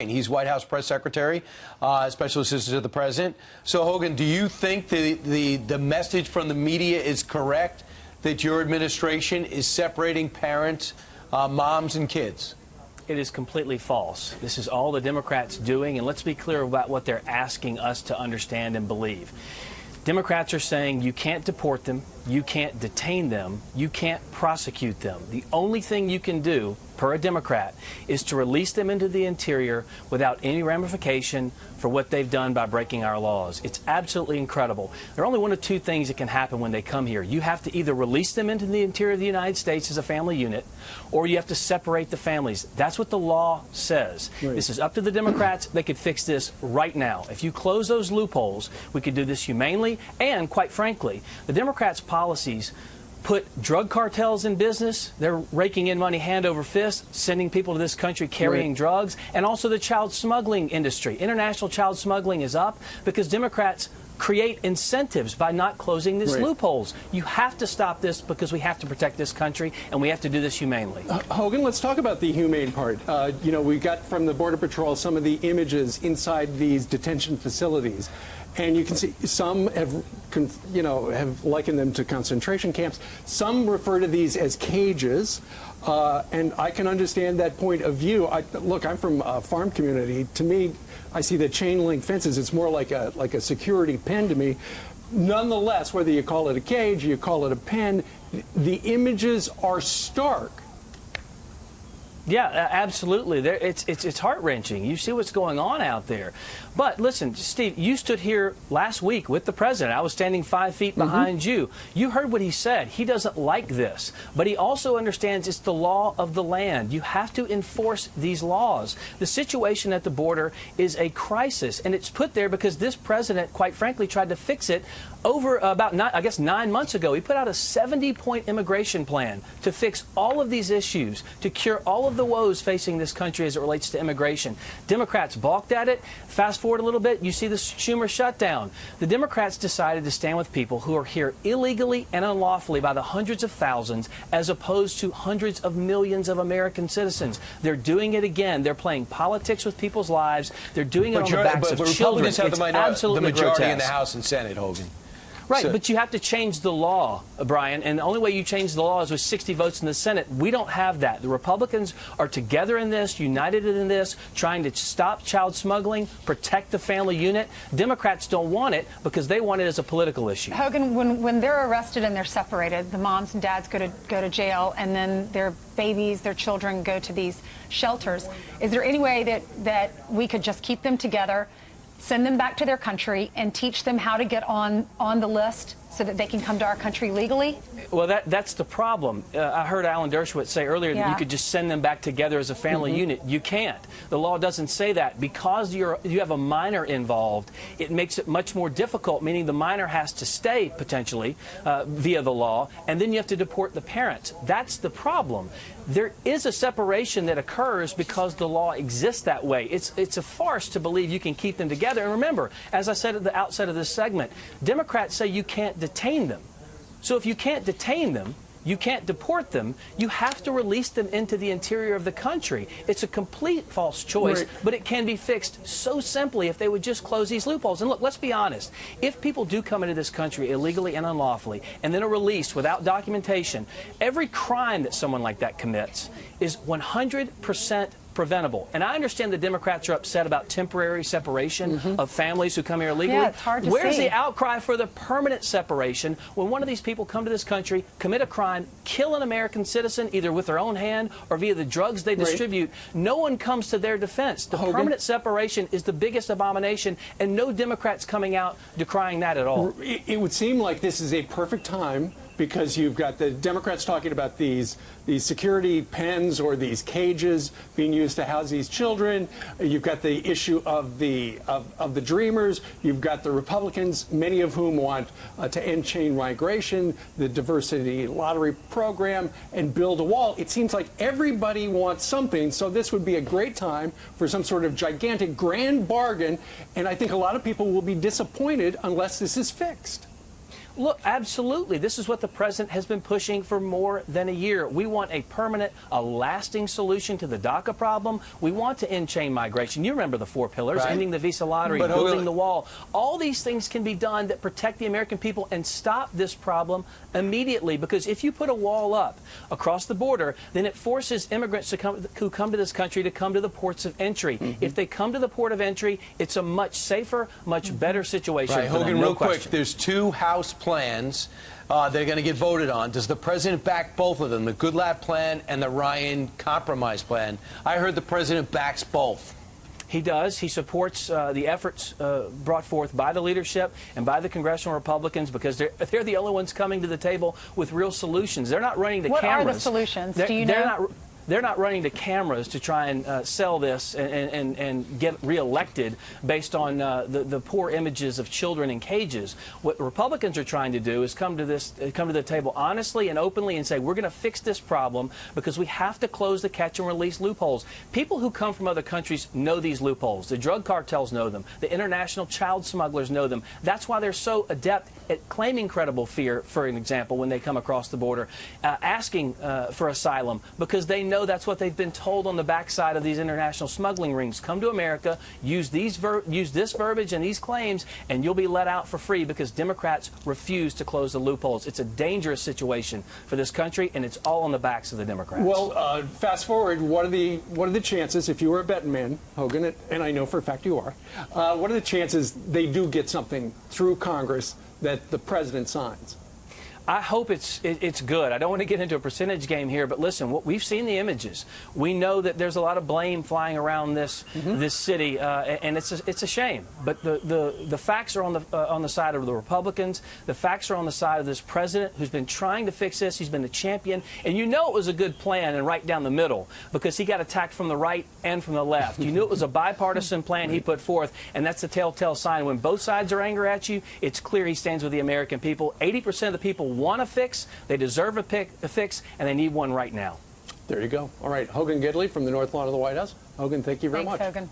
He's White House press secretary, special assistant to the president. So, Hogan, do you think the message from the media is correct that your administration is separating parents, moms and kids? It is completely false. This is all the Democrats doing, and let's be clear about what they're asking us to understand and believe. Democrats are saying you can't deport them, you can't detain them, you can't prosecute them. The only thing you can do, per a Democrat, is to release them into the interior without any ramification for what they've done by breaking our laws. It's absolutely incredible. There are only one of two things that can happen when they come here. You have to either release them into the interior of the United States as a family unit, or you have to separate the families. That's what the law says. Right. This is up to the Democrats. They could fix this right now. If you close those loopholes, we could do this humanely, and quite frankly, the Democrats' policies put drug cartels in business. They're raking in money hand over fist, sending people to this country carrying drugs, and also the child smuggling industry. International child smuggling is up because Democrats create incentives by not closing these loopholes. You have to stop this because we have to protect this country, and we have to do this humanely. Hogan, let's talk about the humane part. You know, we got from the Border Patrol some of the images inside these detention facilities. And you can see some have, have likened them to concentration camps. Some refer to these as cages, and I can understand that point of view. Look, I'm from a farm community. To me, I see the chain link fences. It's more like a security pen to me. Nonetheless, whether you call it a cage, you call it a pen, the images are stark. Yeah, absolutely. It's heart-wrenching. You see what's going on out there. But listen, Steve, you stood here last week with the president. I was standing 5 feet behind you. You heard what he said. He doesn't like this. But he also understands it's the law of the land. You have to enforce these laws. The situation at the border is a crisis, and it's put there because this president, quite frankly, tried to fix it over about, 9 months ago. He put out a 70-point immigration plan to fix all of these issues, to cure all of the woes facing this country as it relates to immigration. Democrats balked at it. Fast forward a little bit, you see the Schumer shutdown. The Democrats decided to stand with people who are here illegally and unlawfully by the hundreds of thousands, as opposed to hundreds of millions of American citizens. They're doing it again. They're playing politics with people's lives. They're doing it on the backs of children. Republicans have the majority grotesque in the House and Senate, Hogan. Right, but you have to change the law, Brian, and the only way you change the law is with 60 votes in the Senate. We don't have that. The Republicans are together in this, united in this, trying to stop child smuggling, protect the family unit. Democrats don't want it because they want it as a political issue. Hogan, when they're arrested and they're separated, the moms and dads go to jail, and then their babies, their children go to these shelters. Is there any way that we could just keep them together, send them back to their country, and teach them how to get on the list so that they can come to our country legally? Well, that's the problem. I heard Alan Dershowitz say earlier that you could just send them back together as a family unit. You can't. The law doesn't say that. Because you have a minor involved, it makes it much more difficult, meaning the minor has to stay, potentially, via the law, and then you have to deport the parents. That's the problem. There is a separation that occurs because the law exists that way. It's a farce to believe you can keep them together. And remember, as I said at the outset of this segment, Democrats say you can't detain them. So if you can't detain them, you can't deport them, you have to release them into the interior of the country. It's a complete false choice, but it can be fixed so simply if they would just close these loopholes. And look, let's be honest. If people do come into this country illegally and unlawfully and then are released without documentation, every crime that someone like that commits is 100% preventable. And I understand the Democrats are upset about temporary separation of families who come here illegally. Yeah, it's hard to Where's see. the outcry for the permanent separation when one of these people come to this country, commit a crime, kill an American citizen either with their own hand or via the drugs they distribute? No one comes to their defense. The permanent separation is the biggest abomination, and no Democrats coming out decrying that at all. It would seem like this is a perfect time, because you've got the Democrats talking about these security pens or these cages being used to house these children. You've got the issue of the Dreamers. You've got the Republicans, many of whom want to end chain migration, the diversity lottery program, and build a wall. It seems like everybody wants something, so this would be a great time for some sort of gigantic grand bargain, and I think a lot of people will be disappointed unless this is fixed. Look, absolutely. This is what the president has been pushing for more than a year. We want a permanent, a lasting solution to the DACA problem. We want to end chain migration. You remember the 4 pillars, Right. ending the visa lottery, But building the wall. All these things can be done that protect the American people and stop this problem immediately. Because if you put a wall up across the border, then it forces immigrants who come to this country to come to the ports of entry. If they come to the port of entry, it's a much safer, much better situation. Right, for them, Hogan, no real quick, question. there's 2 House plans that are going to get voted on. Does the president back both of them, the Goodlatte plan and the Ryan Compromise plan? I heard the president backs both. He does. He supports the efforts brought forth by the leadership and by the congressional Republicans because they're the only ones coming to the table with real solutions. They're not running to What cameras. are the solutions? They're, Do you they're know? Not, they're not running to cameras to try and sell this and get reelected based on the poor images of children in cages. What Republicans are trying to do is come to the table honestly and openly and say we're going to fix this problem because we have to close the catch and release loopholes. People who come from other countries know these loopholes. The drug cartels know them. The international child smugglers know them. That's why they're so adept at claiming credible fear, for an example, when they come across the border, asking for asylum because they know that's what they've been told on the backside of these international smuggling rings. Come to America, use this verbiage and these claims, and you'll be let out for free because Democrats refuse to close the loopholes. It's a dangerous situation for this country, and it's all on the backs of the Democrats. Well, fast forward. What are the chances, if you were a betting man, Hogan, and I know for a fact you are, what are the chances they do get something through Congress that the president signs? I hope it's good. I don't want to get into a percentage game here, but listen, we've seen the images. We know that there's a lot of blame flying around this city, and it's a shame. But the facts are on the side of the Republicans. The facts are on the side of this president who's been trying to fix this. He's been the champion, and you know it was a good plan and right down the middle because he got attacked from the right and from the left. You knew it was a bipartisan plan he put forth, and that's the telltale sign. When both sides are angry at you, it's clear he stands with the American people. 80% of the people want a fix, they deserve a fix, and they need one right now. There you go. All right, Hogan Gidley from the North Lawn of the White House. Hogan, thank you very much. Thanks, Hogan.